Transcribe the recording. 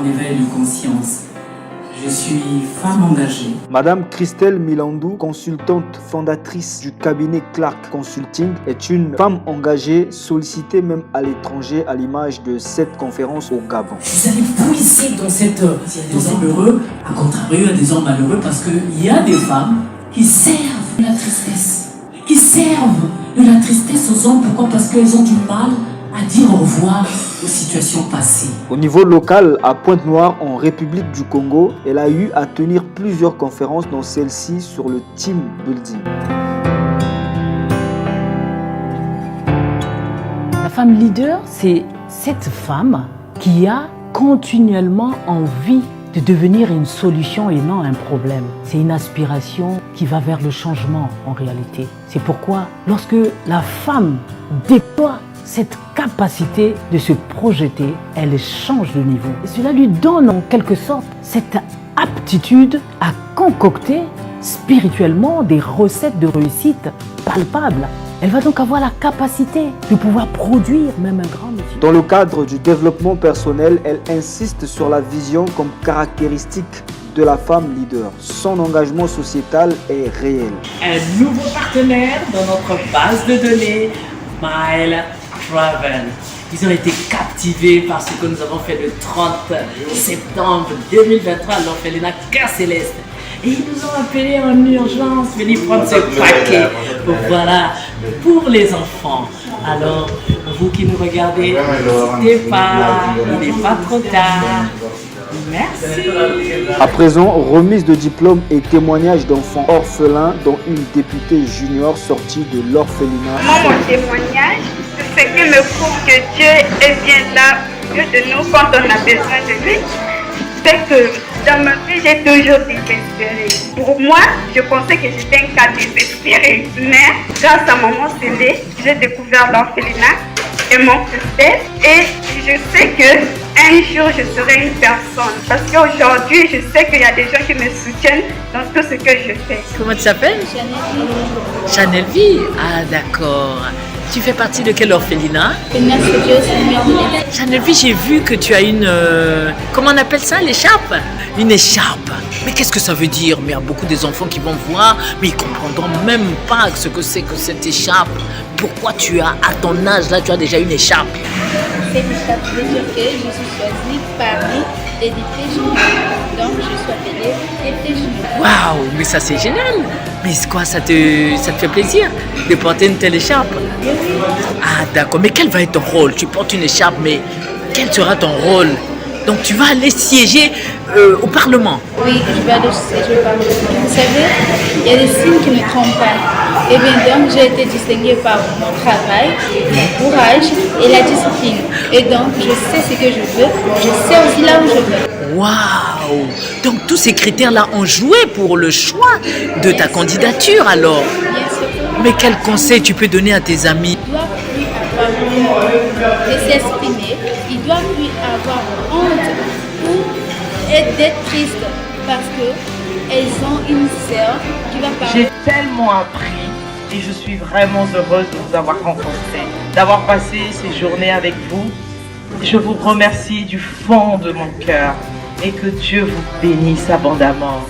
en éveil de conscience. Je suis femme engagée. Madame Christelle Milandou, consultante fondatrice du cabinet Clark Consulting, est une femme engagée, sollicitée même à l'étranger à l'image de cette conférence au Gabon. Vous allez puiser dans cette... Il y a des hommes heureux, à contrario, il y a des hommes malheureux parce qu'il y a des femmes qui servent de la tristesse. Qui servent de la tristesse aux hommes. Pourquoi? Parce qu'elles ont du mal à dire au revoir aux situations passées. Au niveau local, à Pointe-Noire, en République du Congo, elle a eu à tenir plusieurs conférences, dont celle-ci sur le team building. La femme leader, c'est cette femme qui a continuellement envie de devenir une solution et non un problème. C'est une aspiration qui va vers le changement en réalité. C'est pourquoi lorsque la femme déploie cette capacité de se projeter, elle change de niveau. Et cela lui donne en quelque sorte cette aptitude à concocter spirituellement des recettes de réussite palpables. Elle va donc avoir la capacité de pouvoir produire même un grand métier. Dans le cadre du développement personnel, elle insiste sur la vision comme caractéristique de la femme leader. Son engagement sociétal est réel. Un nouveau partenaire dans notre base de données, Smile Travel. Ils ont été captivés par ce que nous avons fait le 30 septembre 2023 à l'orphelinat Cœur Céleste. Et ils nous ont appelés en urgence, venez prendre ce paquet. Voilà, pour les enfants. Alors, vous qui nous regardez, n'hésitez pas, il n'est pas trop tard. Merci. À présent, remise de diplôme et témoignage d'enfants orphelins, dont une députée junior sortie de l'orphelinat. Mon témoignage, c'est ce qui me prouve que Dieu est bien là au milieu de nous quand on a besoin de lui. C'est que dans ma vie, j'ai toujours désespéré. Pour moi, je pensais que j'étais un cas désespéré. Mais grâce à Maman Célé, j'ai découvert l'orphelinat et mon père. Et je sais que un jour, je serai une personne. Parce qu'aujourd'hui, je sais qu'il y a des gens qui me soutiennent dans tout ce que je fais. Comment tu t'appelles? Chanel Vie. Ah, d'accord. Tu fais partie de quel orphelinat? Chanel Vie, j'ai vu que tu as une... comment on appelle ça? L'écharpe? Une écharpe. Mais qu'est-ce que ça veut dire? Mais il y a beaucoup des enfants qui vont voir, mais ils ne comprendront même pas ce que c'est que cette écharpe. Pourquoi tu as, à ton âge, là, tu as déjà une écharpe? Cette écharpe veut dire que je suis choisie parmi les députés juniors. Donc, je suis appelée député junior. Waouh, mais ça c'est génial. Mais c'est quoi, ça te fait plaisir de porter une telle écharpe? Ah d'accord, mais quel va être ton rôle? Tu portes une écharpe, mais quel sera ton rôle? Donc tu vas aller siéger au Parlement? Oui, je vais aller siéger au Parlement. Vous savez, il y a des signes qui ne trompent pas. Et bien donc, j'ai été distinguée par mon travail, mon courage et la discipline. Et donc, je sais ce que je veux, je sais aussi là où je veux. Waouh! Donc tous ces critères-là ont joué pour le choix de ta candidature alors? Bien sûr. Mais quel conseil tu peux donner à tes amis? Il ne doit plus avoir honte de s'exprimer, il ne doit plus avoir honte ou d'être triste parce qu'elles ont une sœur qui va parler. J'ai tellement appris et je suis vraiment heureuse de vous avoir rencontré, d'avoir passé ces journées avec vous. Je vous remercie du fond de mon cœur et que Dieu vous bénisse abondamment.